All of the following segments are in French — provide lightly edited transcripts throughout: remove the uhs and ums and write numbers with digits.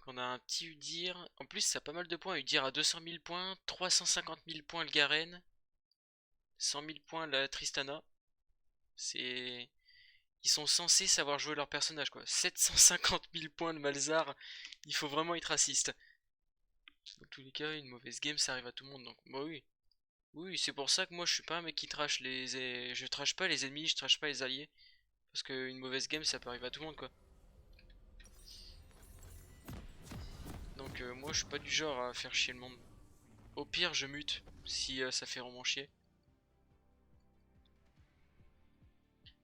Donc on a un petit Udyr. En plus, ça a pas mal de points. Udyr a 200 000 points, 350 000 points le Garen, 100 000 points la Tristana. C'est... Ils sont censés savoir jouer leur personnage, quoi. 750 000 points le Malzar. Il faut vraiment être raciste. Dans tous les cas, une mauvaise game, ça arrive à tout le monde. Donc, bah oui. Oui, c'est pour ça que moi, je suis pas un mec qui trash je trash pas les ennemis, je trash pas les alliés. Parce qu'une mauvaise game, ça peut arriver à tout le monde, quoi. Donc, moi, je suis pas du genre à faire chier le monde. Au pire, je mute si ça fait vraiment chier.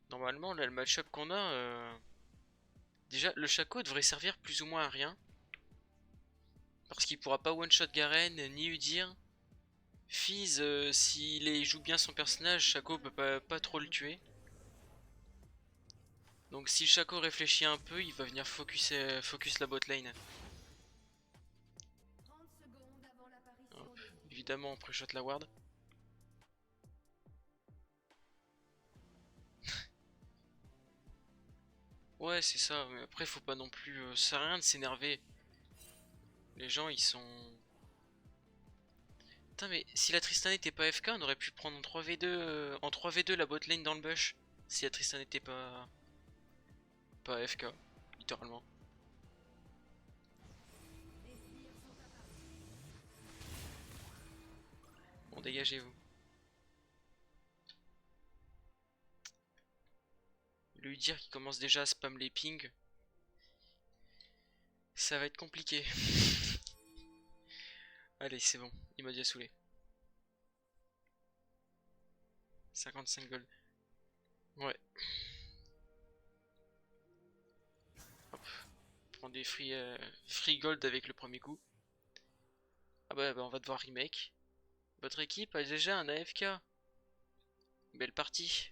Normalement, là, le match-up qu'on a, déjà, le Shaco devrait servir plus ou moins à rien. Parce qu'il pourra pas one-shot Garen ni Udyr. Fizz, s'il joue bien son personnage, Shaco peut pas trop le tuer. Donc si Shaco réfléchit un peu, il va venir focus la bot lane. Hop, évidemment, on pré-shot la ward. Ouais, c'est ça, mais après, faut pas non plus. Ça sert à rien de s'énerver. Les gens, ils sont. Putain, mais si la Tristana n'était pas FK, on aurait pu prendre en 3v2, en 3v2 la bot lane dans le bush. Si la Tristana n'était pas FK, littéralement. Bon, dégagez-vous. Le Udyr qui commence déjà à spam les pings. Ça va être compliqué. Allez, c'est bon, il m'a déjà saoulé. 55 gold. Ouais. Hop. Prends des free gold avec le premier coup. Ah bah on va devoir remake. Votre équipe a déjà un AFK. Belle partie.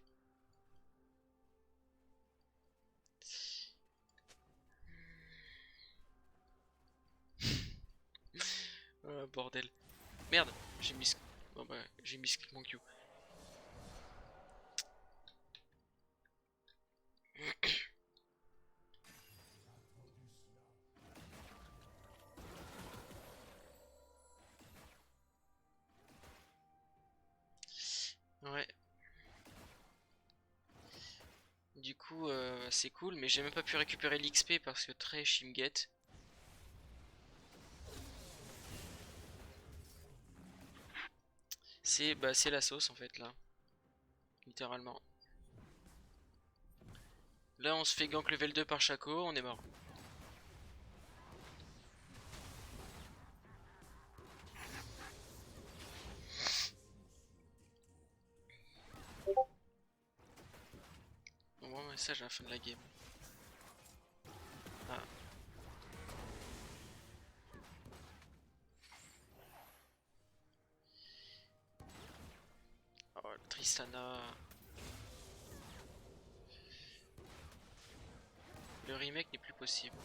Bordel. Merde, j'ai mis... Bon bah, j'ai mis mon Q. Ouais. Du coup, c'est cool, mais j'ai même pas pu récupérer l'XP parce que très Shimget. C'est la sauce en fait là. Littéralement. Là on se fait gank level 2 par Shaco, on est mort. Bon message à la fin de la game. Ah. Oh, Tristana. Le remake n'est plus possible.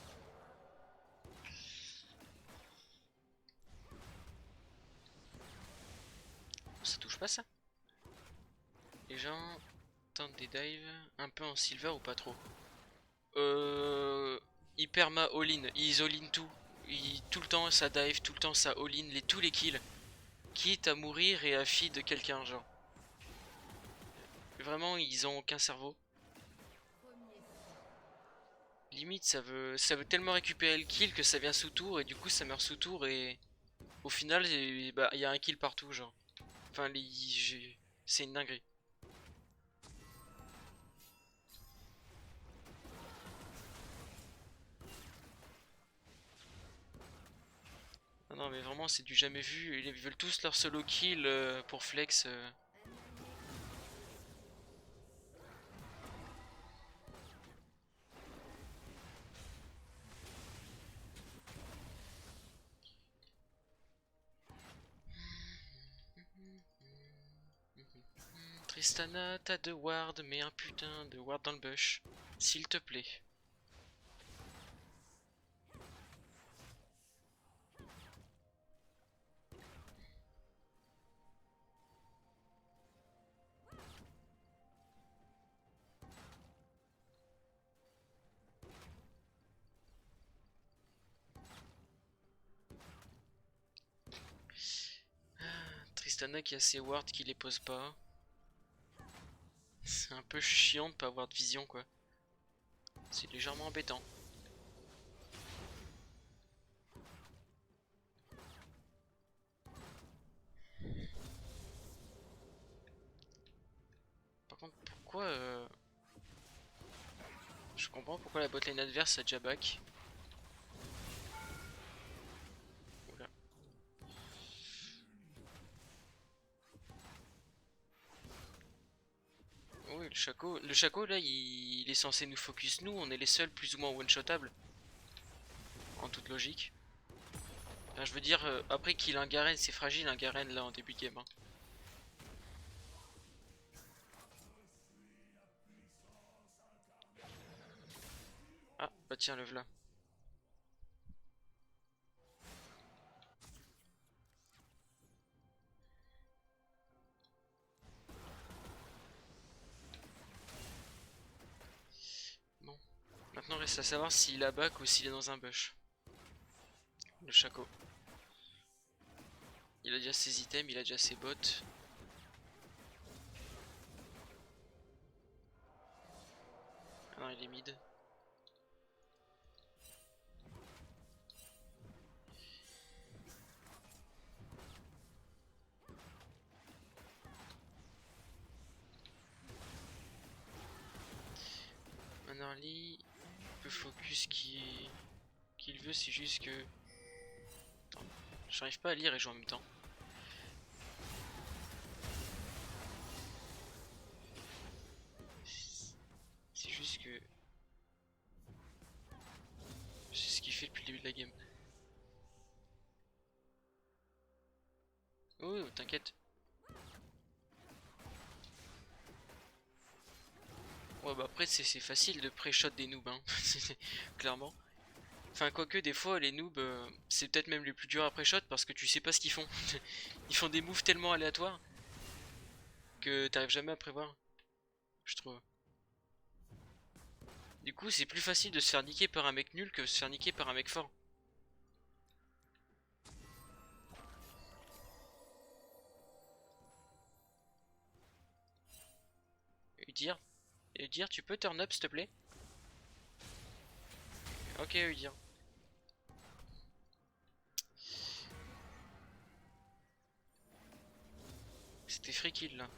Ça touche pas ça? Les gens tentent des dives un peu en silver ou pas trop? Ils perma all-in, ils all-in tout. Tout le temps ça dive, tout le temps ça all-in, tous les kills. Quitte à mourir et à feed quelqu'un, genre. Vraiment, ils ont aucun cerveau. Limite, ça veut tellement récupérer le kill que ça vient sous tour et du coup ça meurt sous tour et au final, bah, y a un kill partout, genre. Enfin, c'est une dinguerie. Ah non, mais vraiment, c'est du jamais vu. Ils veulent tous leur solo kill pour flex. Tristana, t'as deux wards, mais un putain de ward dans le bush. S'il te plaît. Tristana qui a ses wards qui les pose pas. C'est un peu chiant de pas avoir de vision quoi. C'est légèrement embêtant. Par contre pourquoi je comprends pourquoi la botlane adverse a déjà back. Oula. Oui le Shaco là il est censé nous focus nous, on est les seuls plus ou moins one-shotables. En toute logique. Enfin, je veux dire, après qu'il a un Garen, c'est fragile un Garen là en début de game. Hein. Ah, bah tiens, le v'là. Bon. Maintenant, reste à savoir s'il a back ou s'il est dans un bush. Le Shaco. Il a déjà ses items, il a déjà ses bots. Ah non, il est mid. Manarly peut focus qu'il veut, c'est juste que... Attends, j'arrive pas à lire et jouer en même temps. C'est juste que... C'est ce qu'il fait depuis le début de la game. Oh, t'inquiète. Ouais bah après c'est facile de pré-shot des noobs hein. Clairement. Enfin quoique des fois les noobs c'est peut-être même les plus durs à pré-shot parce que tu sais pas ce qu'ils font. Ils font des moves tellement aléatoires que t'arrives jamais à prévoir, je trouve. Du coup c'est plus facile de se faire niquer par un mec nul que de se faire niquer par un mec fort. Udir, Udir tu peux turn up s'il te plaît? Ok Udir. C'était free kill là.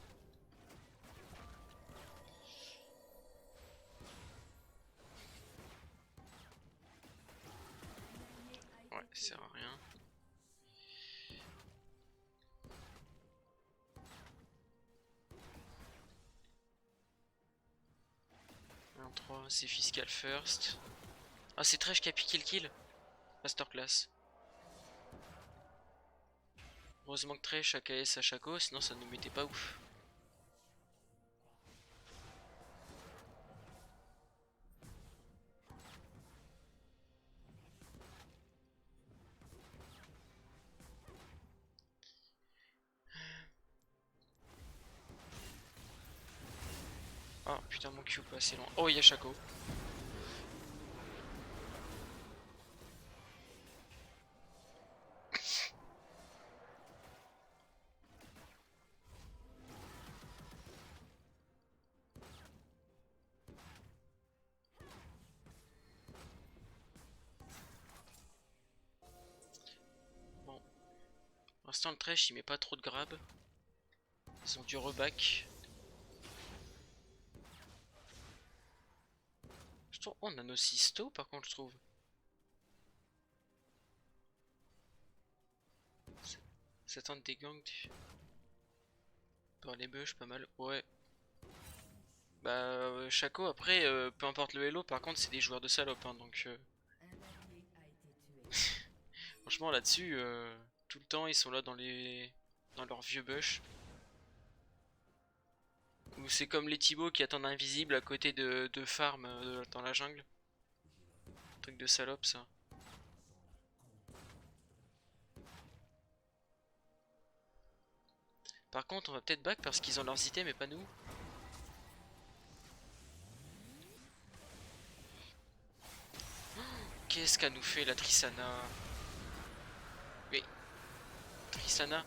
Ouais, ça sert à rien. Un 3, c'est fiscal first. Ah c'est Thresh qui a piqué le kill. Masterclass. Heureusement que Thresh a KS à Shaco, sinon ça nous mettait pas ouf. Oh putain mon Q pas assez loin. Oh il y a Shaco. Bon. Pour l'instant le Thresh il met pas trop de grab. Ils ont du reback. Je trouve... Oh, on a nos Sisto par contre je trouve. Ça tente des gangs par les bush pas mal. Ouais. Bah Shaco après peu importe le hello par contre c'est des joueurs de salope hein, donc franchement là-dessus tout le temps ils sont là dans leurs vieux bush. Ou c'est comme les Thibaut qui attendent invisible à côté de farm dans la jungle. Truc de salope ça. Par contre on va peut-être back parce qu'ils ont leurs items et pas nous. Qu'est-ce qu'a nous fait la Tristana? Oui, Tristana.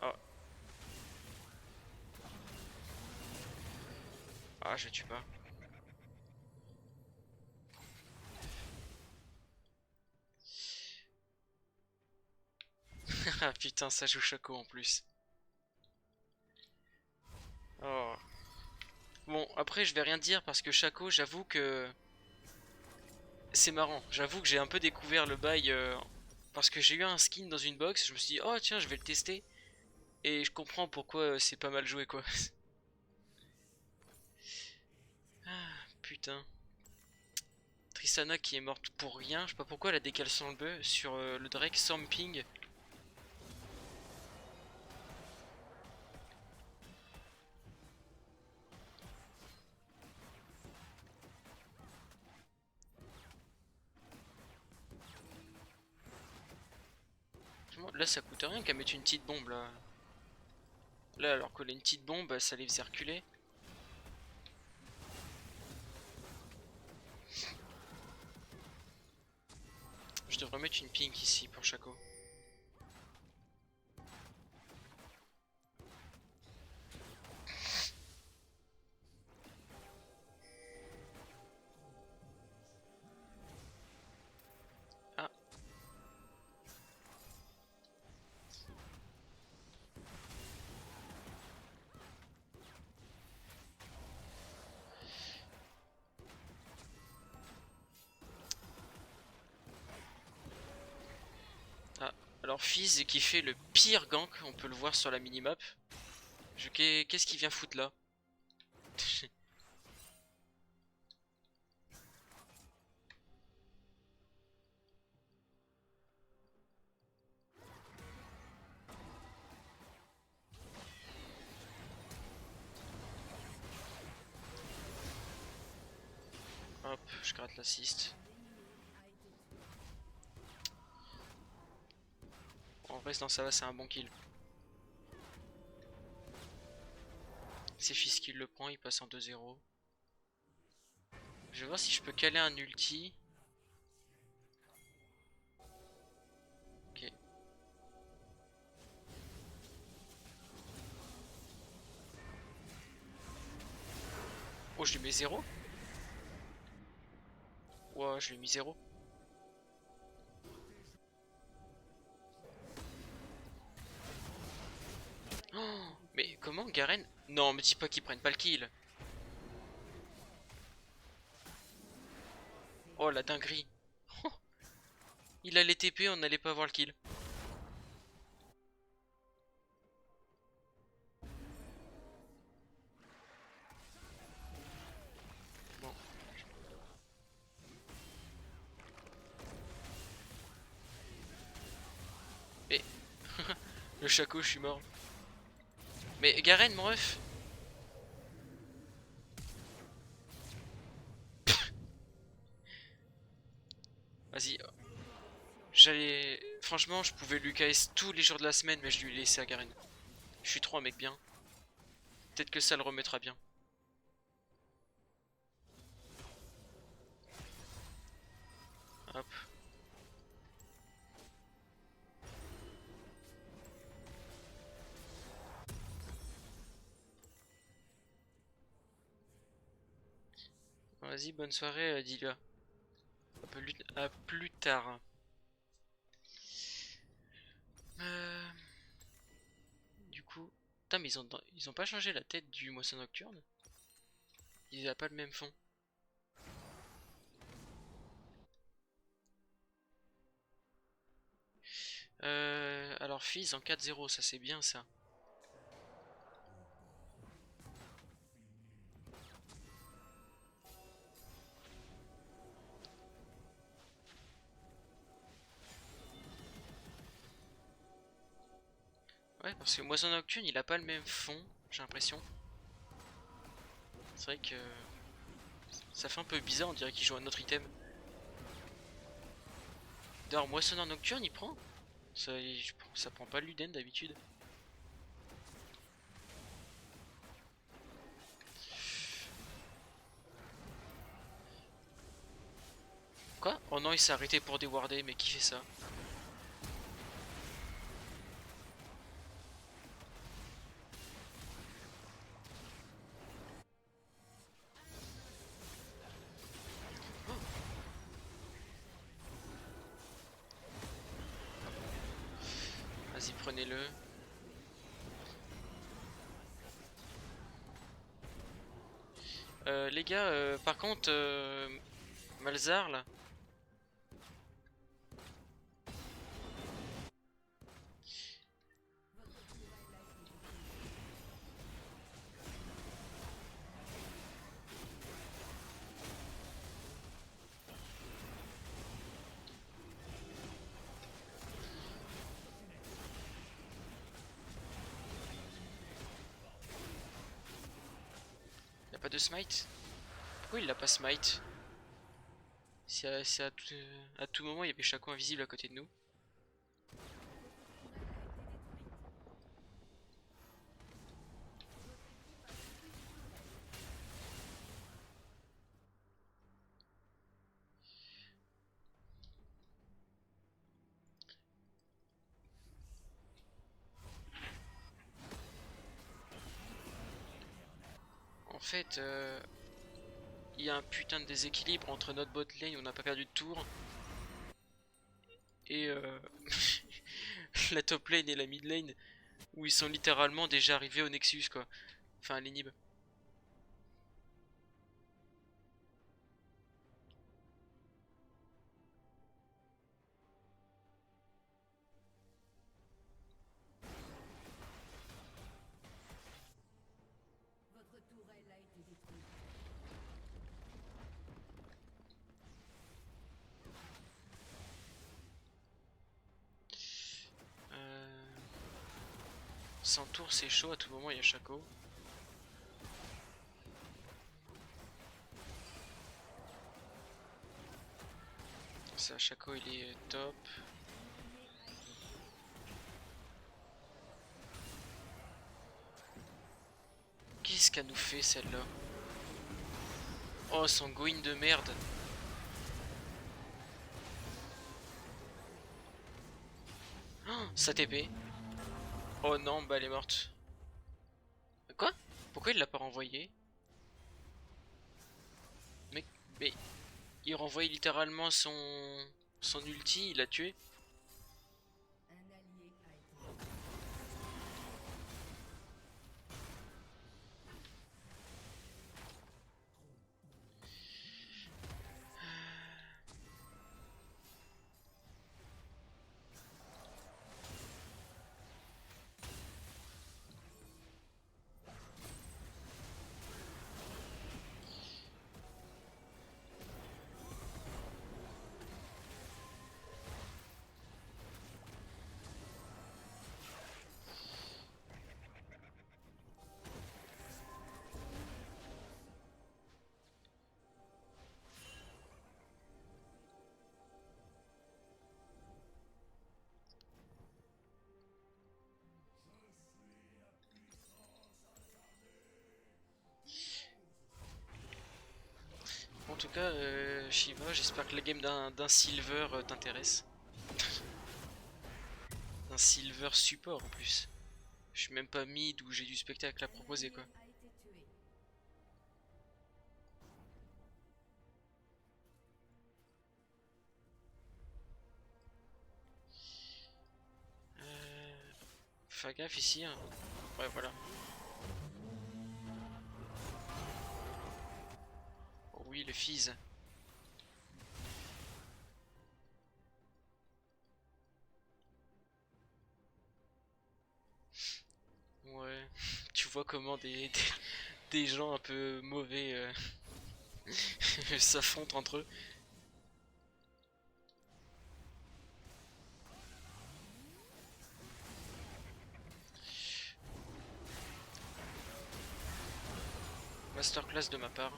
Oh. Ah, je tue pas. Ah putain, ça joue Shaco en plus. Oh. Bon, après, je vais rien dire parce que Shaco, j'avoue que c'est marrant. J'avoue que j'ai un peu découvert le bail parce que j'ai eu un skin dans une box. Je me suis dit, oh tiens, je vais le tester. Et je comprends pourquoi c'est pas mal joué quoi. Ah, putain. Tristana qui est morte pour rien. Je sais pas pourquoi elle a décalé son bœuf sur le Drake sans ping. Là ça coûte rien qu'à mettre une petite bombe là. Là alors qu'elle a une petite bombe ça les faisait reculer. Je devrais mettre une pink ici pour Shaco. Ah. Ah. Alors Fizz qui fait le pire gank, on peut le voir sur la minimap. Qu'est-ce qu'il vient foutre là? Hop, je gratte l'assist. En vrai, non, ça va, c'est un bon kill. C'est Fizz qui le prend, il passe en 2-0. Je vais voir si je peux caler un ulti. Ok. Oh, je lui mets 0. Ouais, je lui ai mis 0. Oh, mais comment Garen? Non, me dis pas qu'ils prennent pas le kill. Oh la dinguerie. Il a les TP, on n'allait pas voir le kill. Bon. Mais le Shaco, je suis mort. Mais Garen, mon ref. Vas-y. J'allais. Franchement, je pouvais lui KS tous les jours de la semaine, mais je lui ai laissé à Garen. Je suis trop un mec bien. Peut-être que ça le remettra bien. Hop. Vas-y, bonne soirée, Dilia. À plus tard. Euh, du coup. Putain, mais ils ont pas changé la tête du Moisson Nocturne. Il a pas le même fond. Alors Fizz en 4-0, ça c'est bien ça. Ouais, parce que Moisson Nocturne, il a pas le même fond, j'ai l'impression. C'est vrai que ça fait un peu bizarre, on dirait qu'il joue un autre item. D'ailleurs, Moissonneur Nocturne, il prend ça prend pas l'Uden d'habitude. Quoi? Oh non, il s'est arrêté pour déwarder, mais qui fait ça? prenez-le. Les gars, par contre, Malzar là. Il a pas de smite? Pourquoi il l'a pas smite? Si à tout moment il y avait Shaco invisible à côté de nous. En fait, il y a un putain de déséquilibre entre notre bot lane où on n'a pas perdu de tour et la top lane et la mid lane où ils sont littéralement déjà arrivés au Nexus quoi. Enfin à l'Inhib. Sans tour c'est chaud, à tout moment il y a Shaco. Ça, Shaco il est top. Qu'est-ce qu'elle nous fait celle-là? Oh son Gwyn de merde. Oh, sa TP. Oh non, bah elle est morte. Quoi? Pourquoi il l'a pas renvoyé? Mais, mais il renvoie littéralement son ulti, il l'a tué. En tout cas, Shiva, j'espère que la game d'un silver t'intéresse. Un silver support en plus. Je suis même pas mid où j'ai du spectacle à proposer quoi. Fais gaffe ici. Hein. Ouais voilà. Oh oui le fizz. Ouais. Tu vois comment des gens un peu mauvais s'affrontent entre eux. Masterclass de ma part.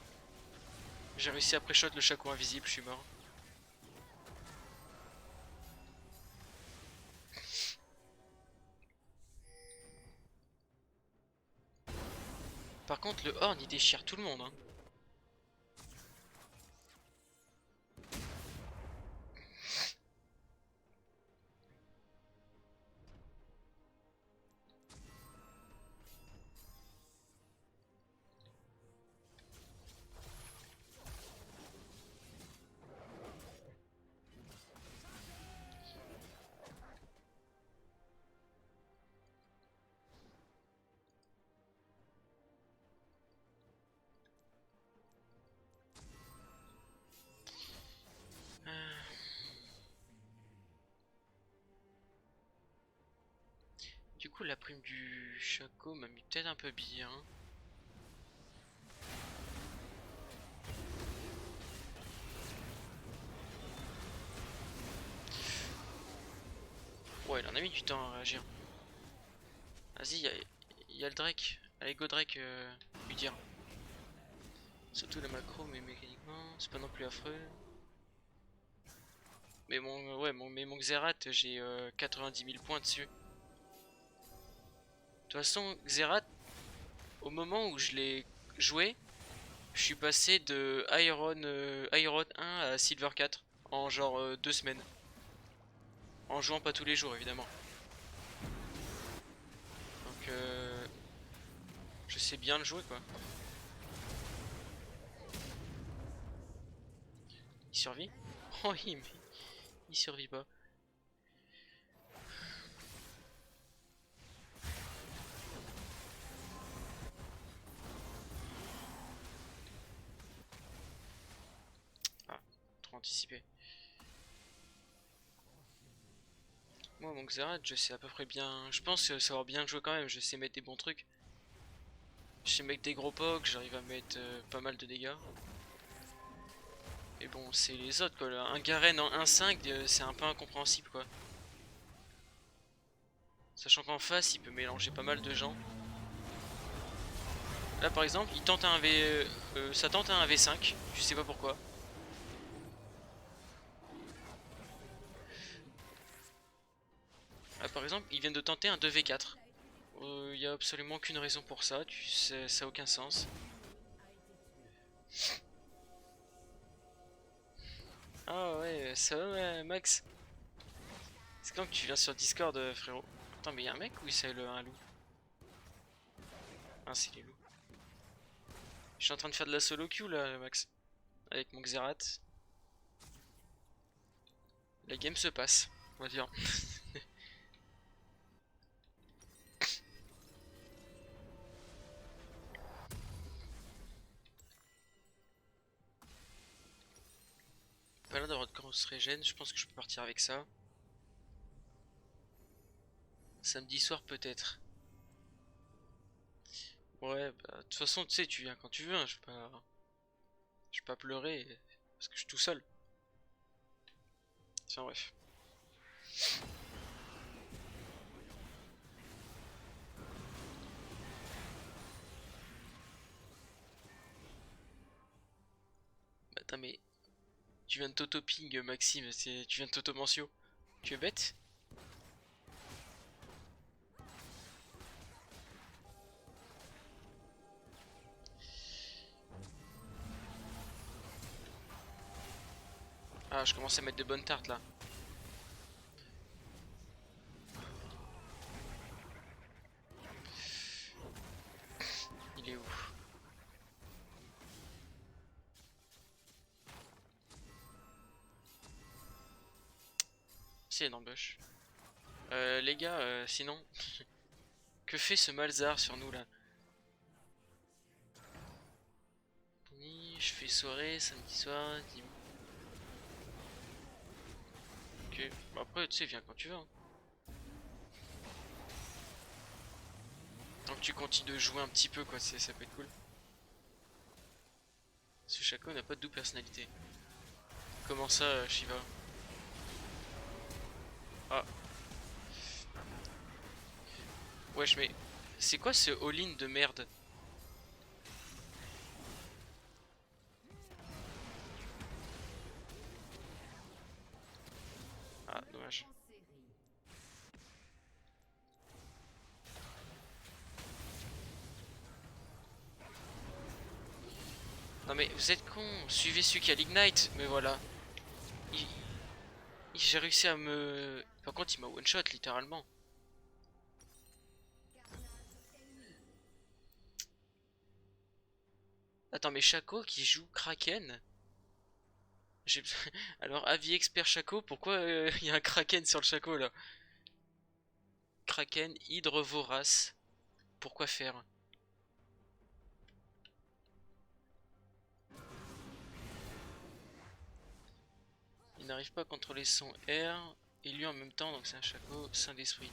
J'ai réussi à pré-shot le Shaco invisible, je suis mort. Par contre le Horn il déchire tout le monde hein. coup la prime du Chaco m'a mis peut-être un peu bien. Ouais, il en a mis du temps à réagir. Vas-y, y a le Drake. Allez, go Drake, lui dire. Surtout la macro, mais mécaniquement, c'est pas non plus affreux. Mais mon Xerath, j'ai 90 000 points dessus. De toute façon, Xerath, au moment où je l'ai joué, je suis passé de Iron 1 à Silver 4 en genre 2 semaines. En jouant pas tous les jours, évidemment. Donc, je sais bien le jouer, quoi. Il survit? Oh, il survit pas. Ah, trop anticipé. Moi, mon Xerath, je sais à peu près bien. Je pense savoir bien le jouer quand même. Je sais mettre des bons trucs. Je sais mettre des gros poks, j'arrive à mettre pas mal de dégâts. Et bon, c'est les autres quoi. Un Garen en 1-5, c'est un peu incompréhensible quoi. Sachant qu'en face, il peut mélanger pas mal de gens. Là par exemple, il tente un ça tente un V5, je sais pas pourquoi. Là par exemple, ils viennent de tenter un 2v4. Il y a absolument aucune raison pour ça, ça a aucun sens. Ah ouais, ça va ouais, Max. C'est quand que tu viens sur Discord, frérot? Attends, mais y'a un mec ou c'est un loup? Ah, c'est les loups. Je suis en train de faire de la solo queue là, Max. Avec mon Xerath. La game se passe, on va dire. Pas l'air d'avoir de grosse régène, je pense que je peux partir avec ça. Samedi soir peut-être. Ouais, bah de toute façon tu sais, tu viens quand tu veux, hein, je vais pas pleurer parce que je suis tout seul. Tiens bref. Bah, attends mais tu viens de t'auto-ping Maxime, tu viens de t'auto-mentio. Tu es bête? Ah je commence à mettre de bonnes tartes là. Il est où? C'est dans le bush. Les gars, sinon, que fait ce Malzar sur nous là? Je fais soirée, samedi soir, ok. Bah après, tu sais, viens quand tu veux. Hein. Tant que tu continues de jouer un petit peu, quoi, ça peut être cool. Ce Shaco n'a pas de double personnalité. Comment ça, Shiva? Ah, wesh, mais c'est quoi ce all-in de merde? Ah, dommage. Non mais vous êtes con, suivez celui qui a l'ignite, mais voilà. Il- J'ai réussi à me... Par contre, il m'a one-shot, littéralement. Attends, mais Shaco qui joue Kraken? J'ai... Alors, avis expert Shaco, pourquoi il y a un Kraken sur le Shaco, là? Kraken, hydre vorace. Pourquoi faire? Il n'arrive pas à contrôler son R et lui en même temps, donc c'est un Shaco saint d'esprit.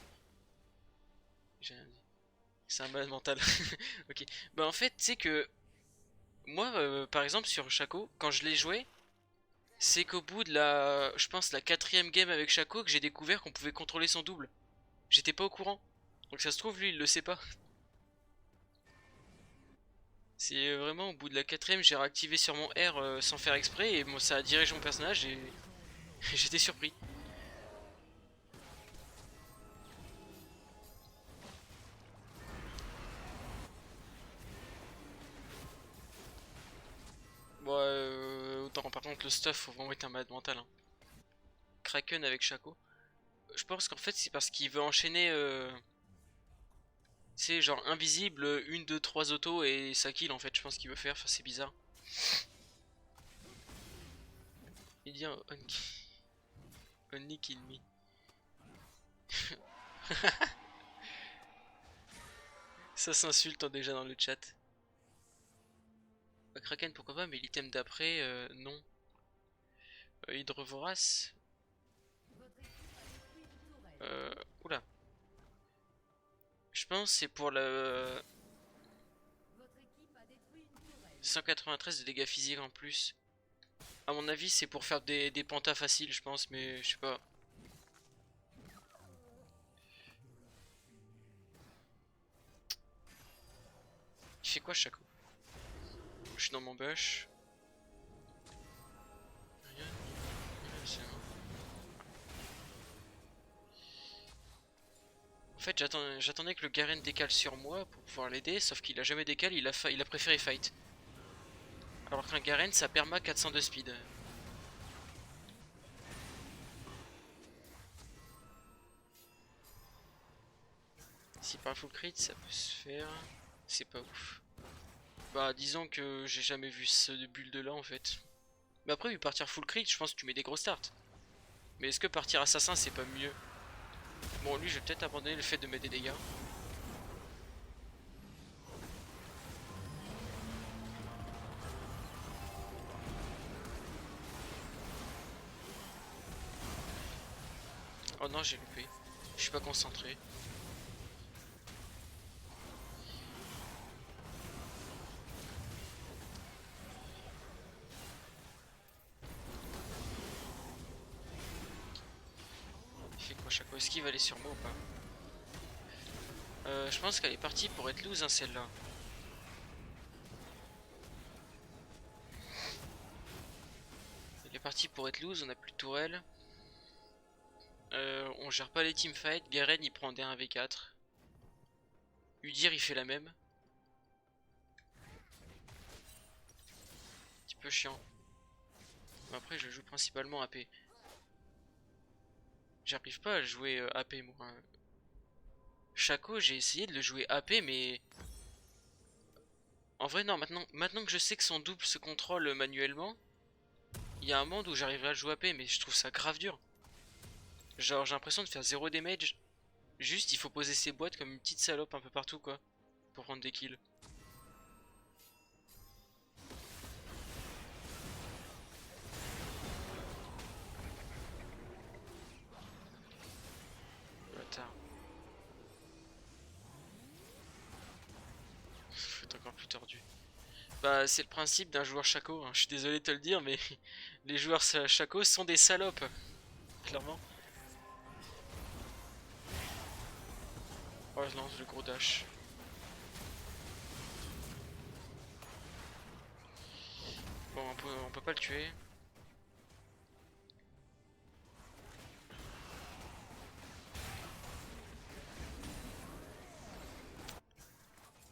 J'ai rien dit. C'est un malade mental. Ok. Bah en fait, tu sais que moi, par exemple, sur Shaco, quand je l'ai joué, c'est qu'au bout de je pense, la quatrième game avec Shaco que j'ai découvert qu'on pouvait contrôler son double. J'étais pas au courant. Donc ça se trouve, lui, il le sait pas. C'est vraiment au bout de la quatrième, j'ai réactivé sur mon R sans faire exprès et moi, ça a dirigé mon personnage et j'étais surpris. Bon, autant par contre le stuff, faut vraiment être un malade mental, hein. Kraken avec Shaco. Je pense qu'en fait c'est parce qu'il veut enchaîner, c'est genre invisible, une, deux, trois autos et ça kill en fait, je pense qu'il veut faire, enfin c'est bizarre. Il dit only kill me. Ça s'insulte déjà dans le chat. Kraken pourquoi pas, mais l'item d'après, non. Hydrovorace. Euh, Oula. Je pense c'est pour le 193 de dégâts physiques en plus. À mon avis, c'est pour faire des pentas faciles, je pense, mais je sais pas. Il fait quoi, Shaco? Je suis dans mon bush. Rien, en fait, j'attendais que le Garen décale sur moi pour pouvoir l'aider, sauf qu'il a jamais décalé, il a préféré fight. Alors qu'un Garen, ça perma 400 de speed. Si par full crit, ça peut se faire. C'est pas ouf. Bah, disons que j'ai jamais vu ce build là en fait. Mais après, vu partir full crit, je pense que tu mets des gros starts. Mais est-ce que partir assassin, c'est pas mieux? Bon, lui, je vais peut-être abandonner le fait de mettre des dégâts. Oh non, j'ai loupé. Je suis pas concentré. Il fait quoi chaque fois? Est-ce qu'il va aller sur moi ou pas? Je pense qu'elle est partie pour être loose, hein, celle-là. Elle est partie pour être loose, on a plus de tourelle. On gère pas les teamfights. Garen il prend des 1v4. Udyr il fait la même. Un petit peu chiant. Mais après je joue principalement AP. J'arrive pas à jouer AP moi. Shaco j'ai essayé de le jouer AP mais... En vrai non, maintenant que je sais que son double se contrôle manuellement, il y a un monde où j'arriverai à le jouer AP mais je trouve ça grave dur. Genre j'ai l'impression de faire 0 damage. Juste il faut poser ses boîtes comme une petite salope un peu partout quoi. Pour prendre des kills. Bâtard. Faut être encore plus tordu. Bah c'est le principe d'un joueur Shaco, hein. Je suis désolé de te le dire mais les joueurs Shaco sont des salopes. Clairement. Oh je lance le gros dash. Bon on peut pas le tuer.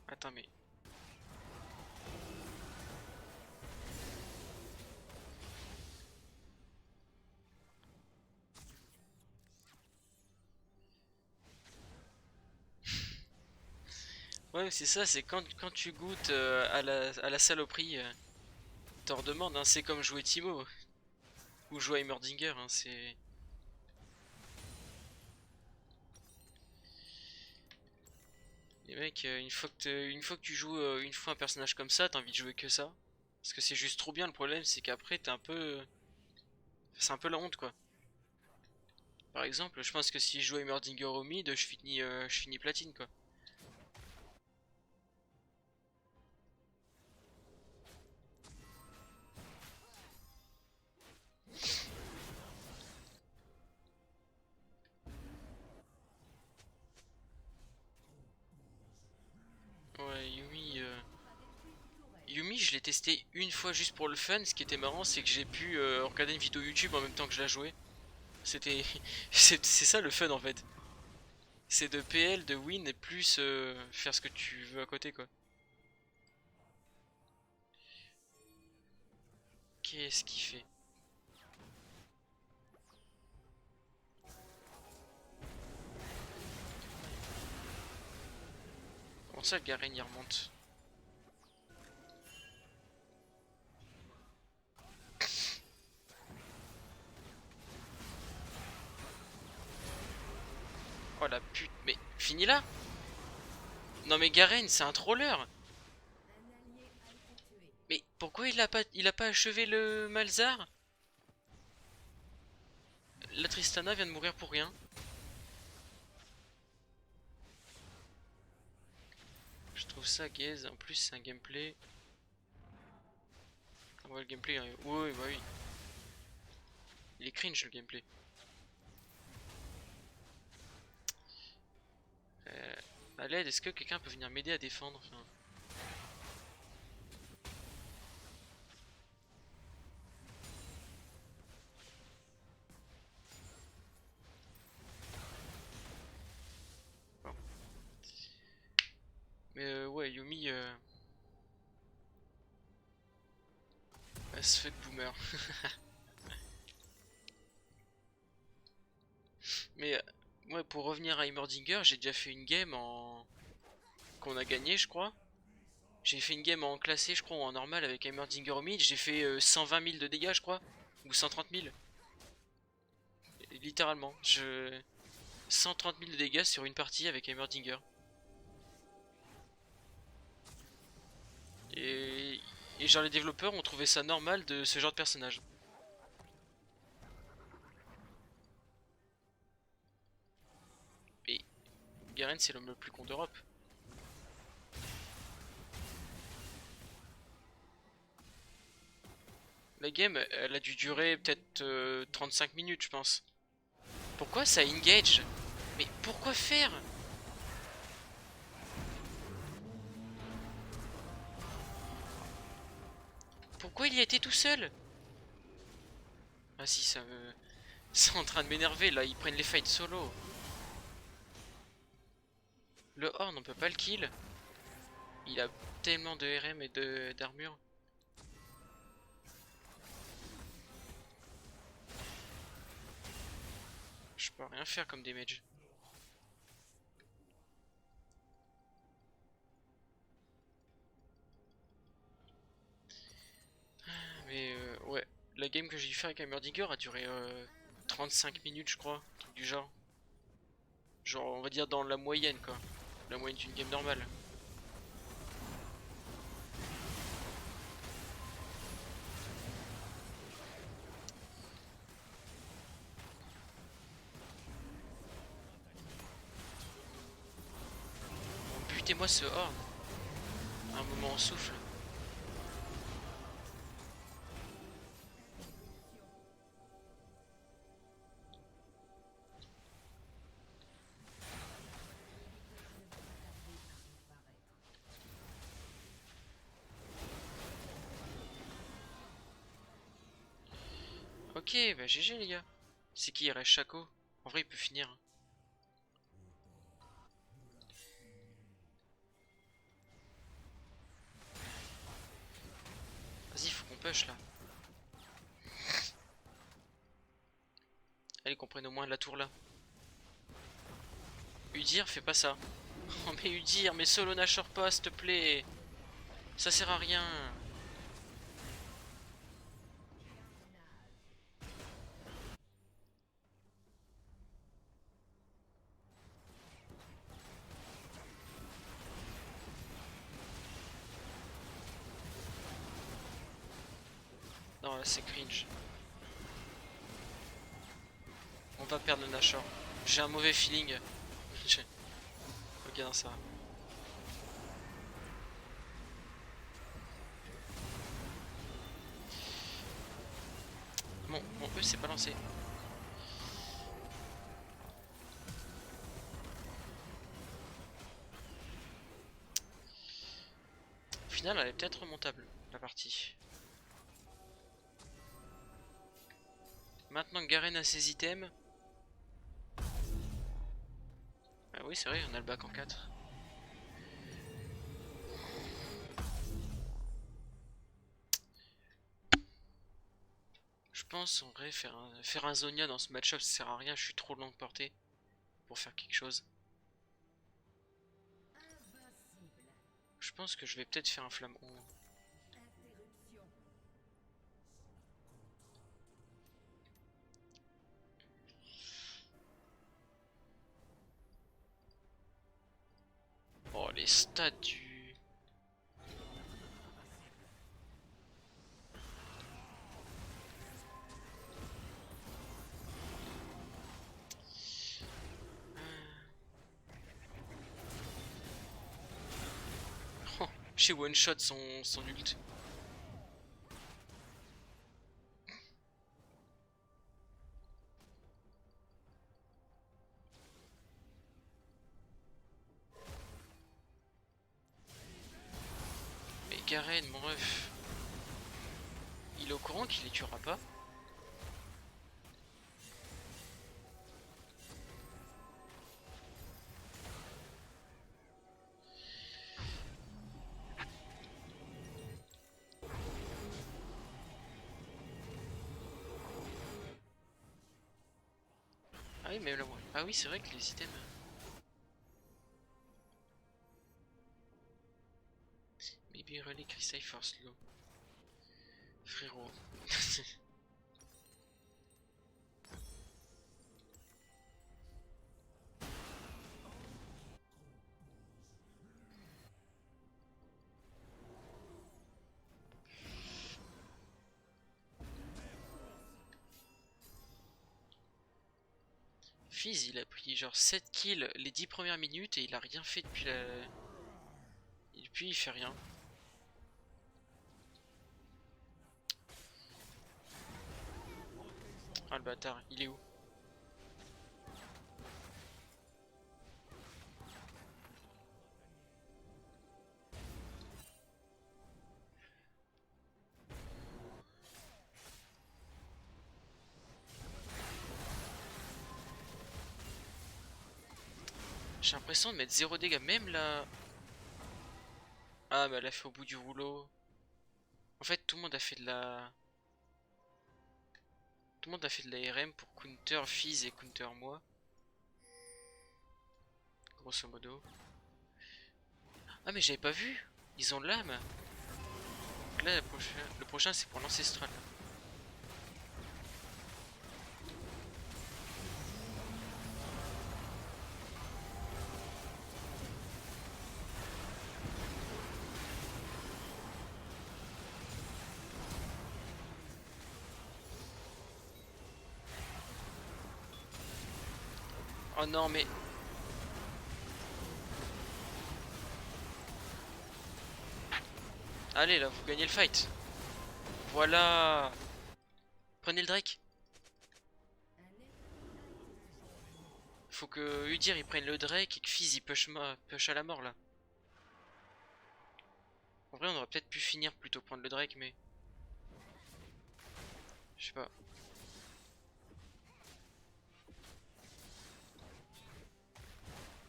Attends mais... Ouais c'est ça, c'est quand tu goûtes à la saloperie, t'en redemandes, hein. C'est comme jouer Timo. Ou jouer Heimerdinger, hein. C'est... Les mecs, une fois que tu joues une fois un personnage comme ça, t'as envie de jouer que ça. Parce que c'est juste trop bien, le problème c'est qu'après t'es un peu... C'est un peu la honte quoi. Par exemple, je pense que si je joue Heimerdinger au mid, je finis platine quoi. Ouais, Yumi, je l'ai testé une fois juste pour le fun. Ce qui était marrant, c'est que j'ai pu regarder une vidéo YouTube en même temps que je la jouais. C'était. C'est ça le fun en fait. C'est de PL, de win et plus faire ce que tu veux à côté quoi. Qu'est-ce qu'il fait? Comment ça, Garen il remonte? Oh la pute, mais fini là? Non mais Garen, c'est un troller. Mais pourquoi il a pas achevé le Malzar? La Tristana vient de mourir pour rien. Je trouve ça gaze. En plus, c'est un gameplay. Ouais, le gameplay. Ouais, bah oui. Il est cringe le gameplay. À l'aide, est-ce que quelqu'un peut venir m'aider à défendre enfin... Bon. Mais ouais, Yumi. As fuck boomer. Mais ouais, pour revenir à Heimerdinger, j'ai déjà fait une game en. Qu'on a gagné, je crois. J'ai fait une game en classé, je crois, ou en normal avec Heimerdinger au mid. J'ai fait 120 000 de dégâts, je crois. Ou 130 000. Littéralement. 130 000 de dégâts sur une partie avec Heimerdinger. Et... Et genre les développeurs ont trouvé ça normal de ce genre de personnage. Et Garen c'est l'homme le plus con d'Europe. La game elle a dû durer peut-être 35 minutes je pense. Pourquoi ça engage? Mais pourquoi faire? Pourquoi il y a été tout seul? Ah si ça me... C'est en train de m'énerver là, ils prennent les fights solo. Le Horn on peut pas le kill. Il a tellement de RM et d'armure. Je peux rien faire comme damage. Mais ouais, la game que j'ai dû faire avec Heimerdinger a duré 35 minutes je crois, truc du genre. Genre on va dire dans la moyenne quoi. La moyenne d'une game normale. Bon, butez-moi ce horn. À un moment on souffle. Ok, bah GG les gars. C'est qui il reste Chaco? En vrai il peut finir. Vas-y, faut qu'on push là. Allez qu'on prenne au moins la tour là. Udir, fais pas ça. Oh mais Udir, mais solo nashore pas s'il te plaît. Ça sert à rien. Non là c'est cringe. On va perdre le Nashor. J'ai un mauvais feeling. Ok, non, ça va. Bon, eux c'est pas lancé. Au final, elle est peut-être remontable, la partie. Maintenant que Garen a ses items. Ah oui, c'est vrai, on a le bac en 4. Je pense en vrai faire un Zonia dans ce match-up ça sert à rien, je suis trop longue portée pour faire quelque chose. Je pense que je vais peut-être faire un flambeau. Oh les stats du... Oh, j'ai one shot son ult. Mais Garen, mon ref, il est au courant qu'il les tuera pas. Ah oui, mais là, ouais. Ah oui, c'est vrai que les items... Maybe really Crystal Force Low. Frérot. Fizz, il a pris genre 7 kills les 10 premières minutes et il a rien fait depuis la... Et depuis il fait rien. Ah le bâtard, il est où? J'ai l'impression de mettre 0 dégâts, même là. Ah mais elle a fait au bout du rouleau. En fait tout le monde a fait de la... Tout le monde a fait de la RM pour counter Fizz et counter moi. Grosso modo. Ah mais j'avais pas vu. Ils ont l'âme. Là le prochain c'est pour l'ancestral. Oh non mais... Allez là, vous gagnez le fight. Voilà. Prenez le Drake. Faut que Udyr il prenne le Drake et que Fizz il push à la mort là. En vrai on aurait peut-être pu finir plutôt prendre le Drake mais... Je sais pas.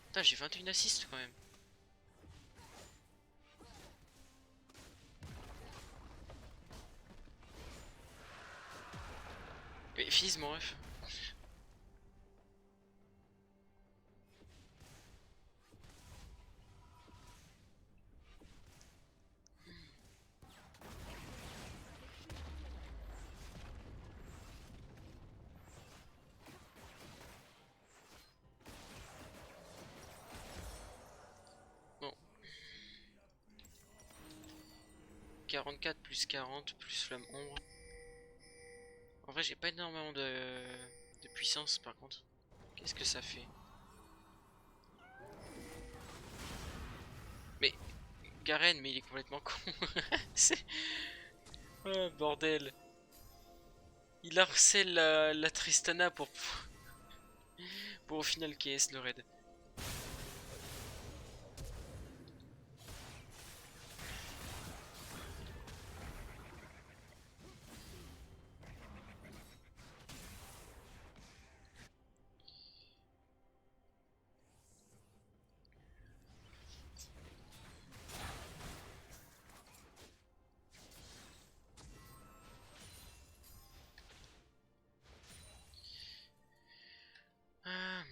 Putain j'ai 21 assists quand même. Mais Fizz mon ref. Bon. 44 plus 40 plus flamme ombre. En vrai j'ai pas énormément de puissance par contre. Qu'est-ce que ça fait? Mais Garen, mais il est complètement con. C'est... Oh, bordel. Il harcèle la Tristana pour au final KS le raid. Ah,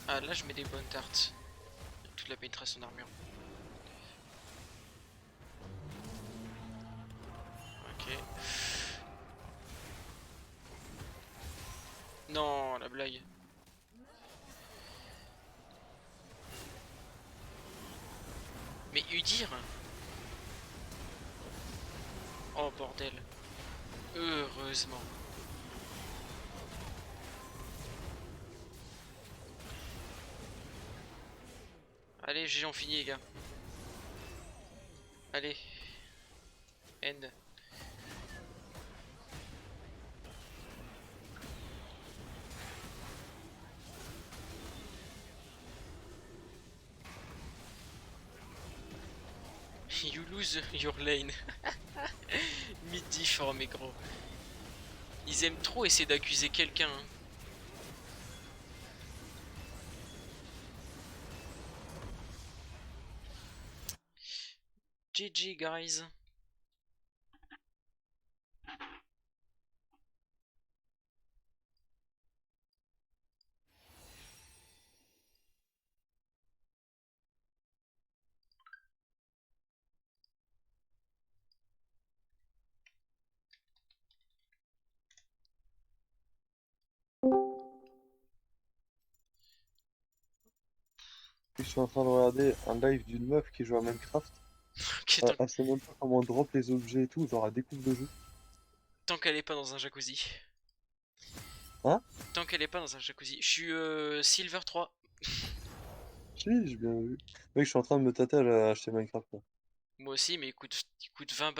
ah, là je mets des bonnes tartes. Toute la pénétration d'armure. Ok. Non, la blague. Mais Udir. Oh bordel. Heureusement. Allez, j'ai fini les gars. Allez. End. You lose your lane. Mid-diff, oh mais gros. Ils aiment trop essayer d'accuser quelqu'un. Hein. GG guys. Je suis en train de regarder un live d'une meuf qui joue à Minecraft. Ok, Elle sait même pas comment drop les objets et tout, genre elle découvre le jeu. tant qu'elle est pas dans un jacuzzi. Hein? Tant qu'elle est pas dans un jacuzzi. Je suis Silver 3. Si, j'ai bien vu. Mec, je suis en train de me tâter à acheter Minecraft là. Moi aussi, mais il coûte 20 balles.